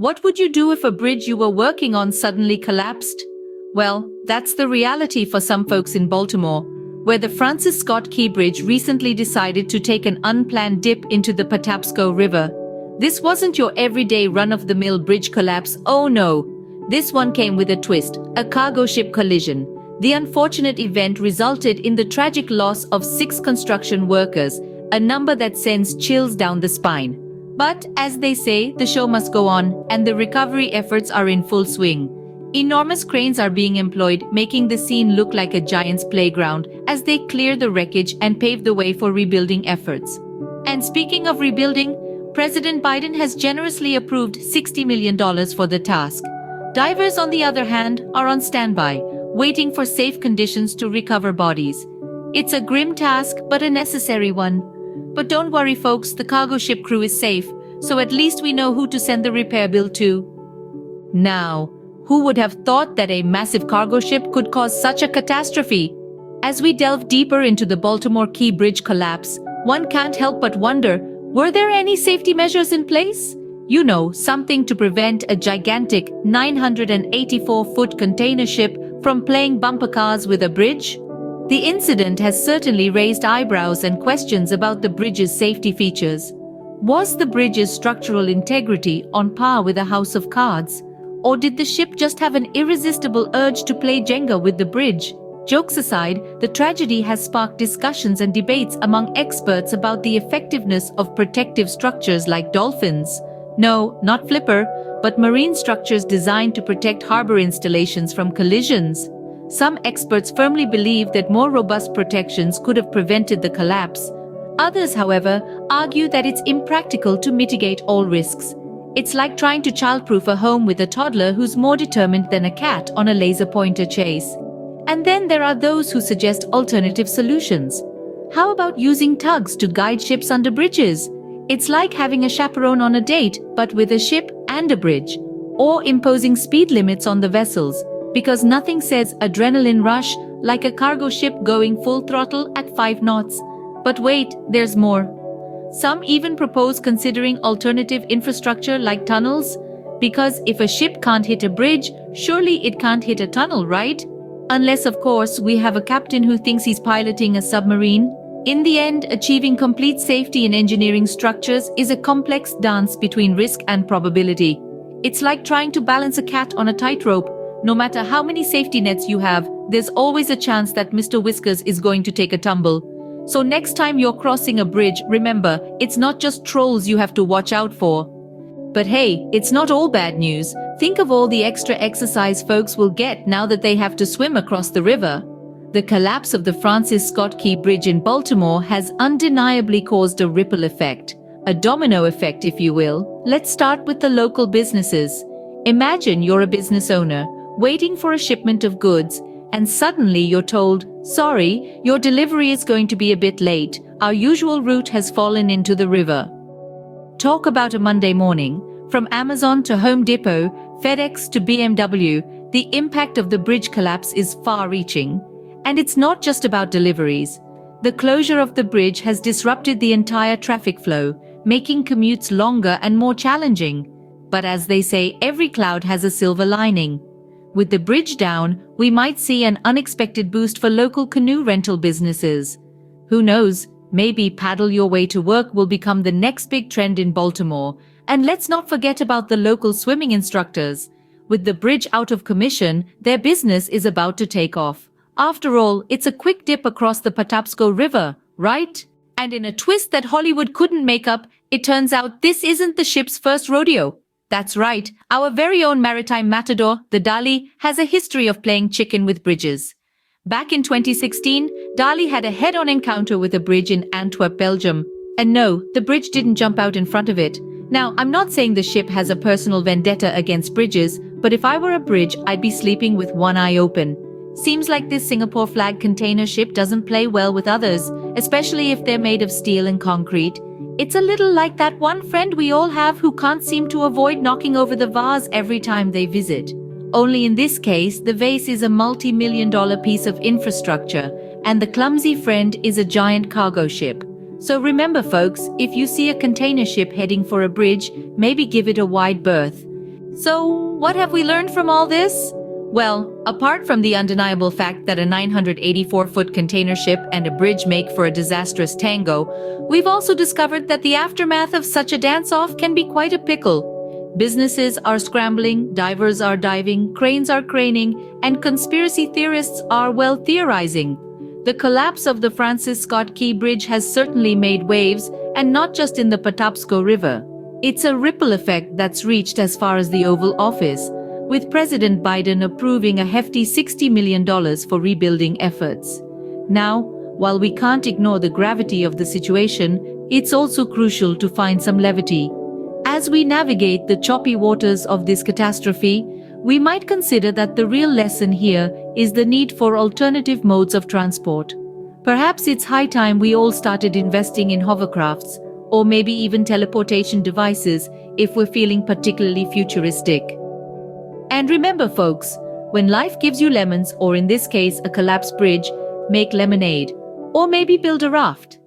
What would you do if a bridge you were working on suddenly collapsed? Well, that's the reality for some folks in Baltimore, where the Francis Scott Key Bridge recently decided to take an unplanned dip into the Patapsco River. This wasn't your everyday run-of-the-mill bridge collapse, oh no. This one came with a twist, a cargo ship collision. The unfortunate event resulted in the tragic loss of 6 construction workers, a number that sends chills down the spine. But, as they say, the show must go on, and the recovery efforts are in full swing. Enormous cranes are being employed, making the scene look like a giant's playground as they clear the wreckage and pave the way for rebuilding efforts. And speaking of rebuilding, President Biden has generously approved $60 million for the task. Divers, on the other hand, are on standby, waiting for safe conditions to recover bodies. It's a grim task, but a necessary one. But don't worry folks, the cargo ship crew is safe, so at least we know who to send the repair bill to. Now, who would have thought that a massive cargo ship could cause such a catastrophe? As we delve deeper into the Baltimore Key Bridge collapse, one can't help but wonder, were there any safety measures in place? You know, something to prevent a gigantic 984-foot container ship from playing bumper cars with a bridge? The incident has certainly raised eyebrows and questions about the bridge's safety features. Was the bridge's structural integrity on par with a house of cards? Or did the ship just have an irresistible urge to play Jenga with the bridge? Jokes aside, the tragedy has sparked discussions and debates among experts about the effectiveness of protective structures like dolphins. No, not flipper, but marine structures designed to protect harbor installations from collisions. Some experts firmly believe that more robust protections could have prevented the collapse. Others, however, argue that it's impractical to mitigate all risks. It's like trying to childproof a home with a toddler who's more determined than a cat on a laser pointer chase. And then there are those who suggest alternative solutions. How about using tugs to guide ships under bridges? It's like having a chaperone on a date, but with a ship and a bridge. Or imposing speed limits on the vessels, because nothing says adrenaline rush like a cargo ship going full throttle at 5 knots. But wait, there's more. Some even propose considering alternative infrastructure like tunnels, because if a ship can't hit a bridge, surely it can't hit a tunnel, right? Unless, of course, we have a captain who thinks he's piloting a submarine. In the end, achieving complete safety in engineering structures is a complex dance between risk and probability. It's like trying to balance a cat on a tightrope. No matter how many safety nets you have, there's always a chance that Mr. Whiskers is going to take a tumble. So next time you're crossing a bridge, remember, it's not just trolls you have to watch out for. But hey, it's not all bad news. Think of all the extra exercise folks will get now that they have to swim across the river. The collapse of the Francis Scott Key Bridge in Baltimore has undeniably caused a ripple effect, a domino effect if you will. Let's start with the local businesses. Imagine you're a business owner, waiting for a shipment of goods, and suddenly you're told, sorry, your delivery is going to be a bit late, our usual route has fallen into the river. Talk about a Monday morning. From Amazon to Home Depot, FedEx to BMW, the impact of the bridge collapse is far-reaching. And it's not just about deliveries. The closure of the bridge has disrupted the entire traffic flow, making commutes longer and more challenging. But as they say, every cloud has a silver lining. With the bridge down, we might see an unexpected boost for local canoe rental businesses. Who knows, maybe paddle your way to work will become the next big trend in Baltimore. And let's not forget about the local swimming instructors. With the bridge out of commission, their business is about to take off. After all, it's a quick dip across the Patapsco River, right? And in a twist that Hollywood couldn't make up, it turns out this isn't the ship's first rodeo. That's right, our very own maritime matador, the Dali, has a history of playing chicken with bridges. Back in 2016, Dali had a head-on encounter with a bridge in Antwerp, Belgium. And no, the bridge didn't jump out in front of it. Now, I'm not saying the ship has a personal vendetta against bridges, but if I were a bridge, I'd be sleeping with one eye open. Seems like this Singapore flag container ship doesn't play well with others, especially if they're made of steel and concrete. It's a little like that one friend we all have who can't seem to avoid knocking over the vase every time they visit. Only in this case, the vase is a multi-million-dollar piece of infrastructure, and the clumsy friend is a giant cargo ship. So remember folks, if you see a container ship heading for a bridge, maybe give it a wide berth. So, what have we learned from all this? Well, apart from the undeniable fact that a 984-foot container ship and a bridge make for a disastrous tango, we've also discovered that the aftermath of such a dance-off can be quite a pickle. Businesses are scrambling, divers are diving, cranes are craning, and conspiracy theorists are, well, theorizing. The collapse of the Francis Scott Key Bridge has certainly made waves, and not just in the Patapsco River. It's a ripple effect that's reached as far as the Oval Office, with President Biden approving a hefty $60 million for rebuilding efforts. Now, while we can't ignore the gravity of the situation, it's also crucial to find some levity. As we navigate the choppy waters of this catastrophe, we might consider that the real lesson here is the need for alternative modes of transport. Perhaps it's high time we all started investing in hovercrafts, or maybe even teleportation devices if we're feeling particularly futuristic. And remember, folks, when life gives you lemons, or in this case, a collapsed bridge, make lemonade, or maybe build a raft.